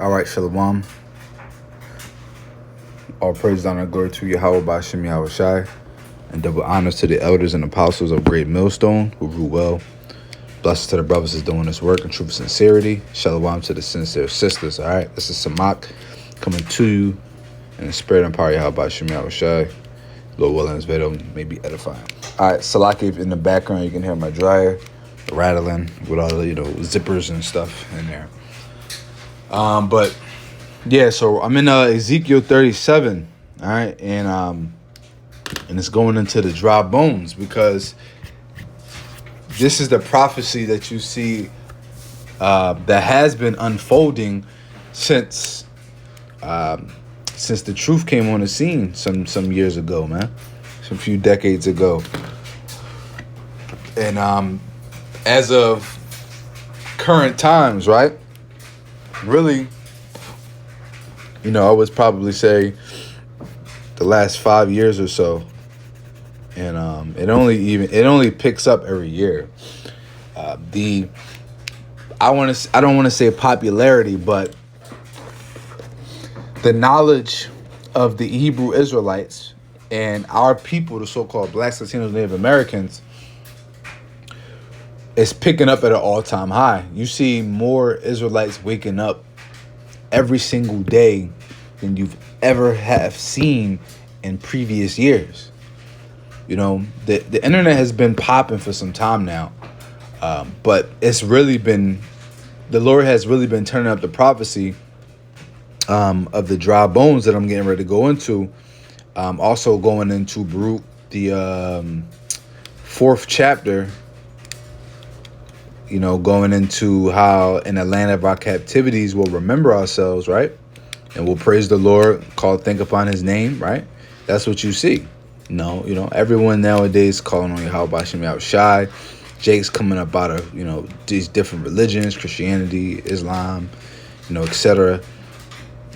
All right, Shalom. All praise, honor, and glory to Yahweh Bashem Yahweh Shai, and double honors to the elders and apostles of Great Millstone who rule well. Blessings to the brothers that's doing this work in truth and sincerity. Shalom to the sincere sisters. All right, this is Samak coming to you in the spirit and power of Yahweh Bashem Yahweh Shai. Lord willing, this video may be edifying. All right, Salaki, in the background, you can hear my dryer rattling with all the zippers and stuff in there. But yeah, so I'm in Ezekiel 37, all right, and it's going into the dry bones because this is the prophecy that you see that has been unfolding since the truth came on the scene some years ago, man, some few decades ago, and as of current times, right, really. I would probably say the last 5 years or so, and it only picks up every year. I don't want to say popularity, but the knowledge of the Hebrew Israelites and our people, the so-called Blacks, Latinos, Native Americans, is picking up at an all-time high. You see more Israelites waking up every single day than you've ever have seen in previous years. The internet has been popping for some time now, but it's really been, the Lord has really been turning up the prophecy of the dry bones that I'm getting ready to go into. Also going into Baruch, the fourth chapter, going into how in the land of our captivities we'll remember ourselves, right? And we'll praise the Lord, think upon his name, right? That's what you see. Everyone nowadays calling on Yahweh Bashem Yahweh Shai. Jake's coming up out of, these different religions, Christianity, Islam, etc.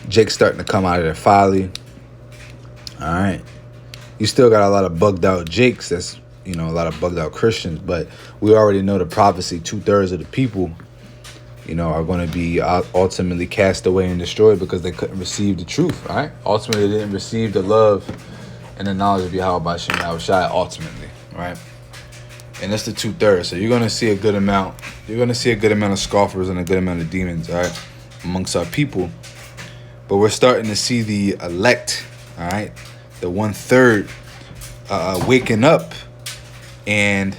Jake's starting to come out of their folly. All right. You still got a lot of bugged out Jakes that's, a lot of bugged out Christians, but we already know the prophecy, 2/3 of the people, are going to be ultimately cast away and destroyed because they couldn't receive the truth, right? Ultimately, they didn't receive the love and the knowledge of Yahweh Bashem Yahweh Shai, ultimately, right? And that's the 2/3. So you're going to see a good amount. You're going to see a good amount of scoffers and a good amount of demons, all right, amongst our people. But we're starting to see the elect, all right, the 1/3 waking up and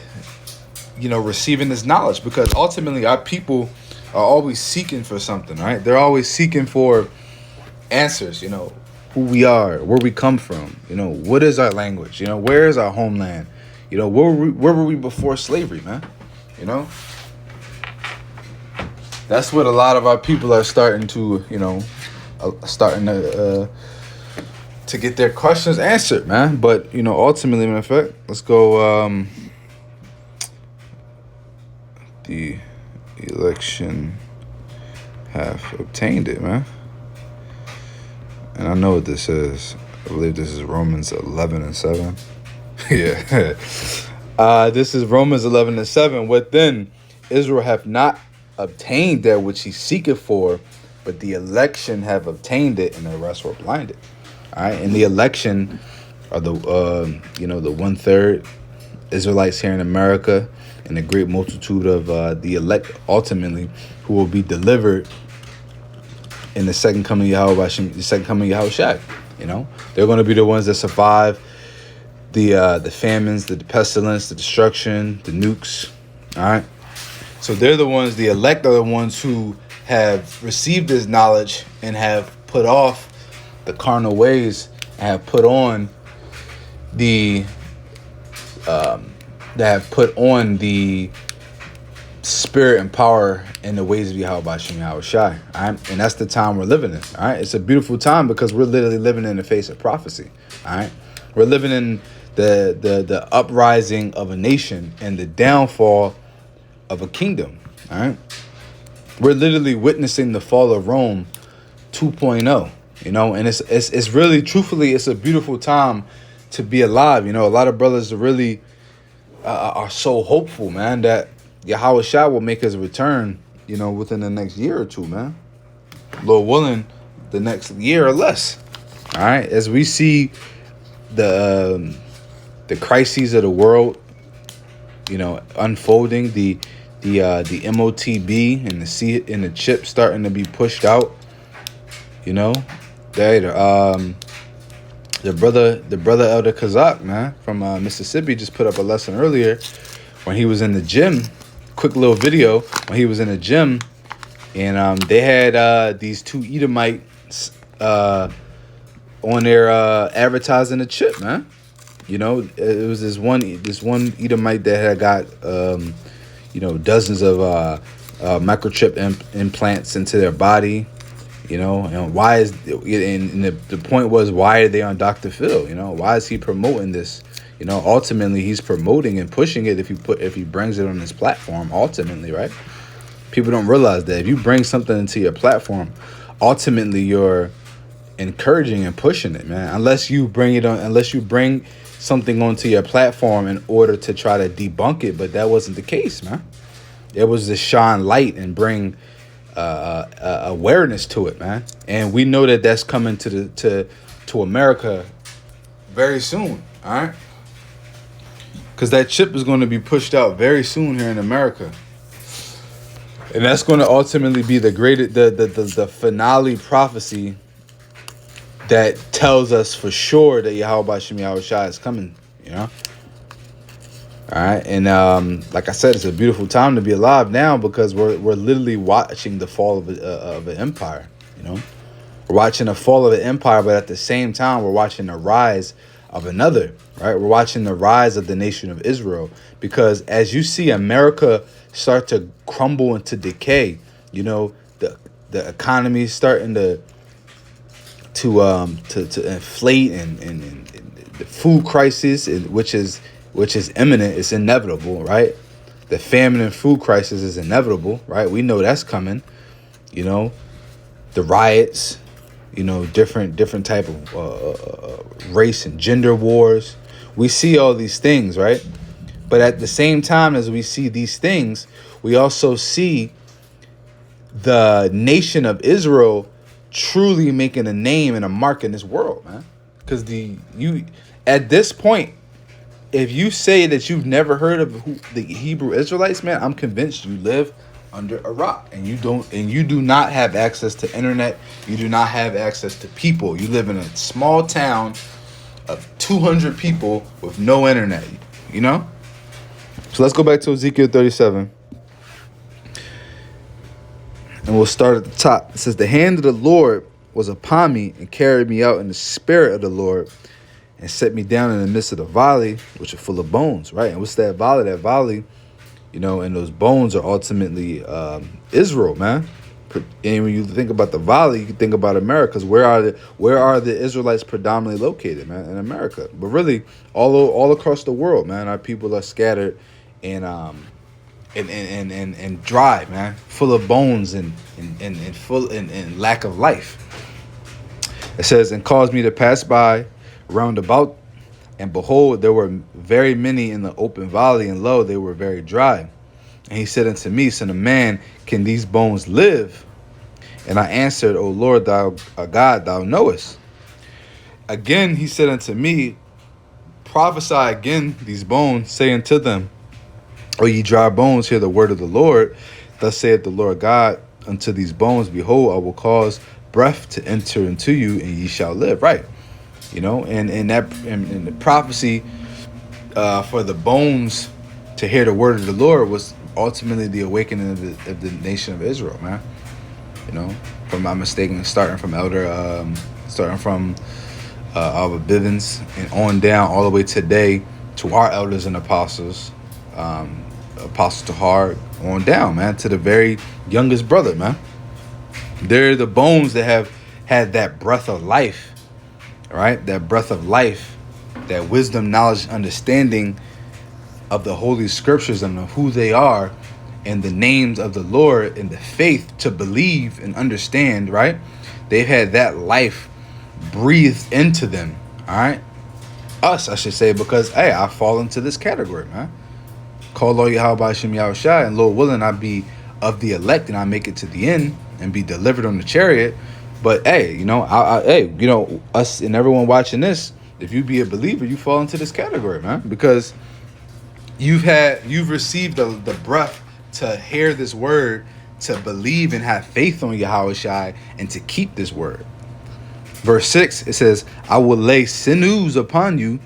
receiving this knowledge, because ultimately our people are always seeking for something, right? They're always seeking for answers, who we are, where we come from, what is our language, where is our homeland, where were we before slavery, man? That's what a lot of our people are starting to to get their questions answered, man. But ultimately, in effect, let's go. The election have obtained it, man. And I know what this is. I believe this is Romans 11:7. Yeah. This is Romans 11:7. What then? Israel hath not obtained that which he seeketh for, but the election have obtained it, and the rest were blinded. All right, and the election are the the 1/3 Israelites here in America, and a great multitude of the elect, ultimately, who will be delivered in the second coming of Yahweh Bashem, the second coming of Yahweh Shai. They're going to be the ones that survive the famines, the pestilence, the destruction, the nukes. All right, so they're the ones. The elect are the ones who have received this knowledge and have put off the carnal ways and have put on the spirit and power and the ways of Yahweh Bashem Yahweh Shai. All right? And that's the time we're living in. All right, it's a beautiful time because we're literally living in the face of prophecy. All right, we're living in the uprising of a nation and the downfall of a kingdom. All right, we're literally witnessing the fall of Rome 2.0. And it's really, truthfully, it's a beautiful time to be alive. A lot of brothers are really are so hopeful, man, that Yahweh Shai will make his return, within the next year or two, man. Lord willing, the next year or less. All right, as we see the crises of the world, unfolding, the MOTB and the chip starting to be pushed out. The brother Elder Kazak, man, from Mississippi, just put up a lesson earlier when he was in the gym. Quick little video when he was in the gym, and they had these two Edomites on their advertising the chip, man. It was this one Edomite that had got dozens of microchip implants into their body. And why is and the point was, why are they on Dr. Phil? Why is he promoting this? Ultimately he's promoting and pushing it if he brings it on his platform, ultimately, right? People don't realize that if you bring something into your platform, ultimately you're encouraging and pushing it, man. Unless you bring something onto your platform in order to try to debunk it, but that wasn't the case, man. It was to shine light and bring awareness to it, man. And we know that that's coming to America very soon, all right? Because that chip is going to be pushed out very soon here in America, and that's going to ultimately be the finale prophecy that tells us for sure that Yahweh Shem Yahushua is coming. All right, and like I said, it's a beautiful time to be alive now because we're literally watching the fall of an empire. We're watching the fall of an empire, but at the same time, we're watching the rise of another. Right, we're watching the rise of the nation of Israel, because as you see America start to crumble into decay, the economy is starting to inflate, and the food crisis, which is imminent, it's inevitable, right? The famine and food crisis is inevitable, right? We know that's coming. The riots, different type of race and gender wars. We see all these things, right? But at the same time as we see these things, we also see the nation of Israel truly making a name and a mark in this world, man. Because at this point, if you say that you've never heard of the Hebrew Israelites, man, I'm convinced you live under a rock, and you do not have access to internet. You do not have access to people. You live in a small town of 200 people with no internet. So let's go back to Ezekiel 37. And we'll start at the top. It says, the hand of the Lord was upon me and carried me out in the spirit of the Lord and set me down in the midst of the valley, which are full of bones, right? And what's that valley? That valley, and those bones are ultimately Israel, man. And when you think about the valley, you can think about America. 'Cause where are the Israelites predominantly located, man? In America. But really, all across the world, man, our people are scattered and dry, man, full of bones and full and lack of life. It says, and caused me to pass by round about, and behold, there were very many in the open valley, and lo, they were very dry. And he said unto me, son of man, can these bones live? And I answered, O Lord, thou God, thou knowest. Again he said unto me, prophesy again these bones, say unto them, O ye dry bones, hear the word of the Lord. Thus saith the Lord God unto these bones, behold, I will cause breath to enter into you, and ye shall live. Right. And the prophecy for the bones to hear the word of the Lord was ultimately the awakening of the nation of Israel, man. If I'm not mistaken, starting from Alva Bivens and on down all the way today to our elders and apostles, Apostle Tahar, on down, man, to the very youngest brother, man. They're the bones that have had that breath of life, right? That breath of life, that wisdom, knowledge, understanding of the Holy Scriptures and of who they are and the names of the Lord and the faith to believe and understand, right? They've had that life breathed into them, all right? Us, I should say, because, hey, I fall into this category, man. Call Lord Yahweh Shem Yahushua, and Lord willing, I be of the elect and I make it to the end. and be delivered on the chariot. But hey, hey, us and everyone watching this, if you be a believer, you fall into this category, man, because you've received the breath to hear this word, to believe and have faith on Yahweh Shai, and to keep this word. Verse 6, it says, I will lay sinews upon you,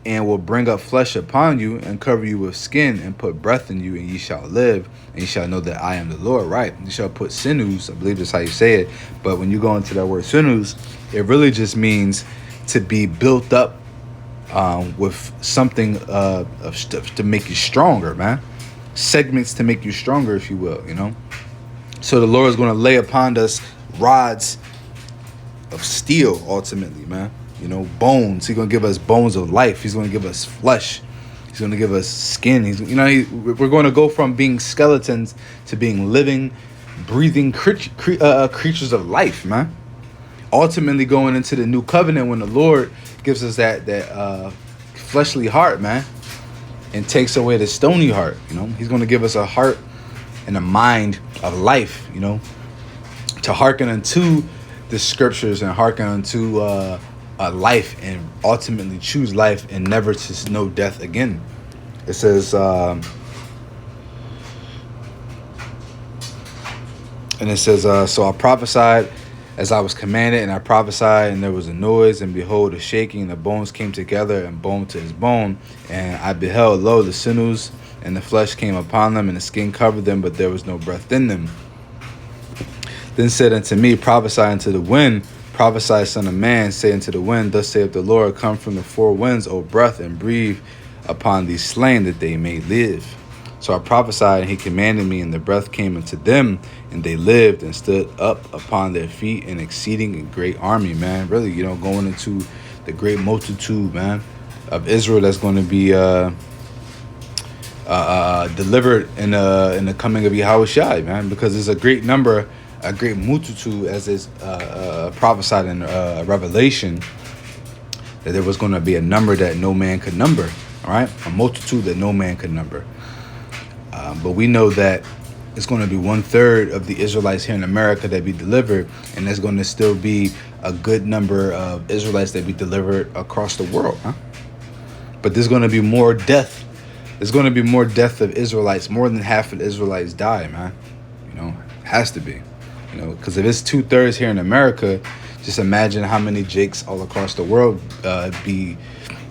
and will bring up flesh upon you, and cover you with skin, and put breath in you, and ye shall live, and ye shall know that I am the Lord. Right? You shall put sinews, I believe that's how you say it. But when you go into that word sinews, it really just means to be built up with something of stuff to make you stronger, man. Segments to make you stronger, if you will, So the Lord is going to lay upon us rods of steel, ultimately, man. Bones. He's going to give us bones of life. He's going to give us flesh. He's going to give us skin. We're going to go from being skeletons to being living, breathing creatures of life, man. Ultimately going into the new covenant when the Lord gives us that fleshly heart, man, and takes away the stony heart. He's going to give us a heart and a mind of life, to hearken unto the scriptures and hearken unto life, and ultimately choose life and never to know death again. It says, so I prophesied as I was commanded, and I prophesied, and there was a noise, and behold, a shaking, and the bones came together, and bone to his bone. And I beheld, lo, the sinews and the flesh came upon them, and the skin covered them, but there was no breath in them. Then said unto me, prophesy unto the wind, prophesy, son of man, say unto the wind, thus saith the Lord, come from the four winds, O breath, and breathe upon these slain, that they may live. So I prophesied, and he commanded me, and the breath came into them, and they lived and stood up upon their feet, an exceeding and great army, man. Really, going into the great multitude, man, of Israel that's going to be delivered in the coming of Yahweh Shai, man, because there's a great number, a great multitude, as is prophesied in Revelation, that there was going to be a number that no man could number, all right? A multitude that no man could number. But we know that it's going to be 1/3 of the Israelites here in America that be delivered, and there's going to still be a good number of Israelites that be delivered across the world, huh? But there's going to be more death. There's going to be more death of Israelites. More than half of the Israelites die, man. Has to be. Because if it's 2/3 here in America, just imagine how many Jakes all across the world be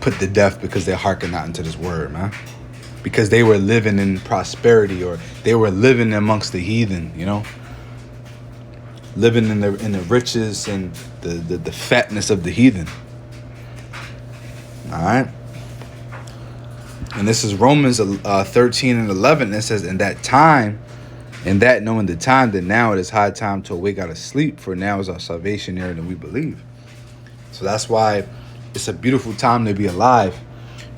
put to death because they hearken not into this word, man. Because they were living in prosperity, or they were living amongst the heathen, living in the riches and the fatness of the heathen. All right. And this is Romans 13 and 11. It says, in that time, and that knowing the time, that now it is high time to awake out of sleep, for now is our salvation nearer than we believe. So that's why it's a beautiful time to be alive,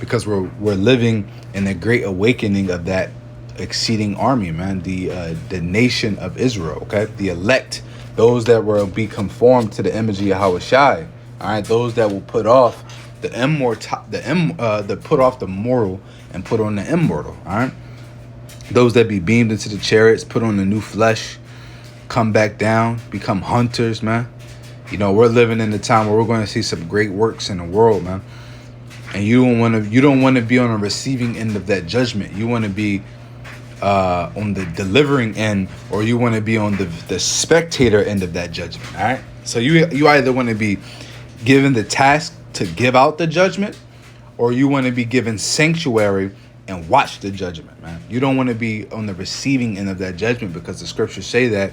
because we're living in the great awakening of that exceeding army, man. The nation of Israel, okay? The elect, those that will be conformed to the image of Yahweh Shai. All right, those that will put off put off the mortal and put on the immortal. All right, those that be beamed into the chariots, put on the new flesh, come back down, become hunters, man. We're living in the time where we're going to see some great works in the world, man. And you don't want to be on the receiving end of that judgment. You want to be on the delivering end, or you want to be on the spectator end of that judgment. All right. So you either want to be given the task to give out the judgment, or you want to be given sanctuary and watch the judgment, man. You don't want to be on the receiving end of that judgment, because the scriptures say that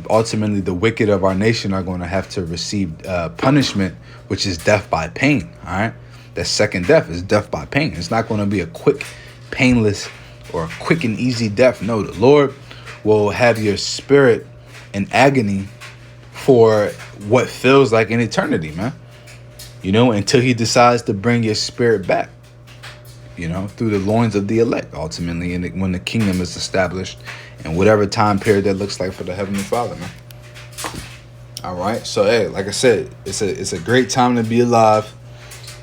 ultimately the wicked of our nation are going to have to receive punishment, which is death by pain. All right, that second death is death by pain. It's not going to be a quick, painless, or a quick and easy death. No, the Lord will have your spirit in agony for what feels like an eternity, man. Until he decides to bring your spirit back, through the loins of the elect, ultimately, and when the kingdom is established, and whatever time period that looks like for the Heavenly Father, man. All right. So, hey, like I said, it's a great time to be alive,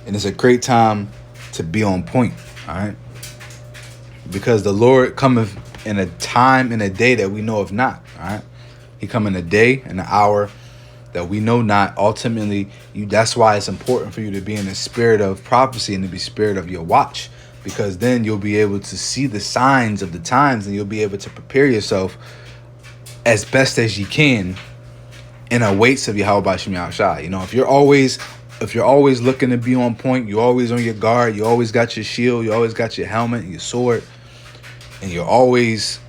and it's a great time to be on point. All right. Because the Lord cometh in a time, in a day that we know of not. All right. He come in a day and an hour that we know not. Ultimately, that's why it's important for you to be in the spirit of prophecy and to be spirit of your watch, because then you'll be able to see the signs of the times and you'll be able to prepare yourself as best as you can in a weights of Yahweh Shem Yahushua. You know, if you're always looking to be on point, you're always on your guard, you always got your shield, you always got your helmet and your sword, and you're always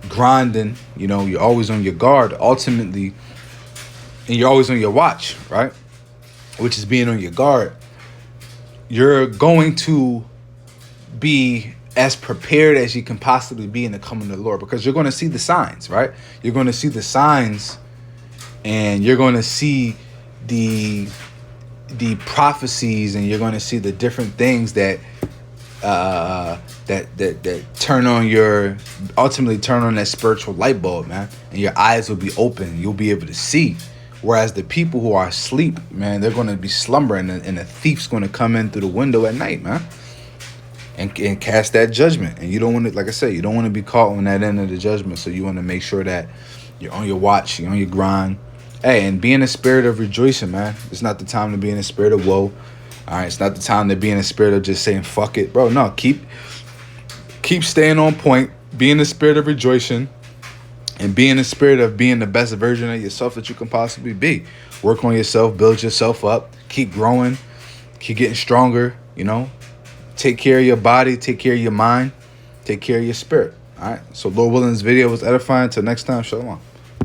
grinding, you know, you're always on your guard, ultimately, and you're always on your watch, right? Which is being on your guard. You're going to be as prepared as you can possibly be in the coming of the Lord, because you're going to see the signs, right? You're going to see the signs, and you're going to see the prophecies, and you're going to see the different things that turn on ultimately turn on that spiritual light bulb, man. And your eyes will be open. You'll be able to see. Whereas the people who are asleep, man, they're going to be slumbering, and the thief's going to come in through the window at night, man, and cast that judgment. And you don't want to, like I said, you don't want to be caught on that end of the judgment. So you want to make sure that you're on your watch, you're on your grind. Hey, and be in the spirit of rejoicing, man. It's not the time to be in the spirit of woe. All right, it's not the time to be in the spirit of just saying fuck it, bro. No, keep staying on point. Be in the spirit of rejoicing, and be in the spirit of being the best version of yourself that you can possibly be. Work on yourself, build yourself up, keep growing, keep getting stronger. You know, take care of your body, take care of your mind, take care of your spirit. All right. So Lord willing, this video was edifying. Until next time, shalom.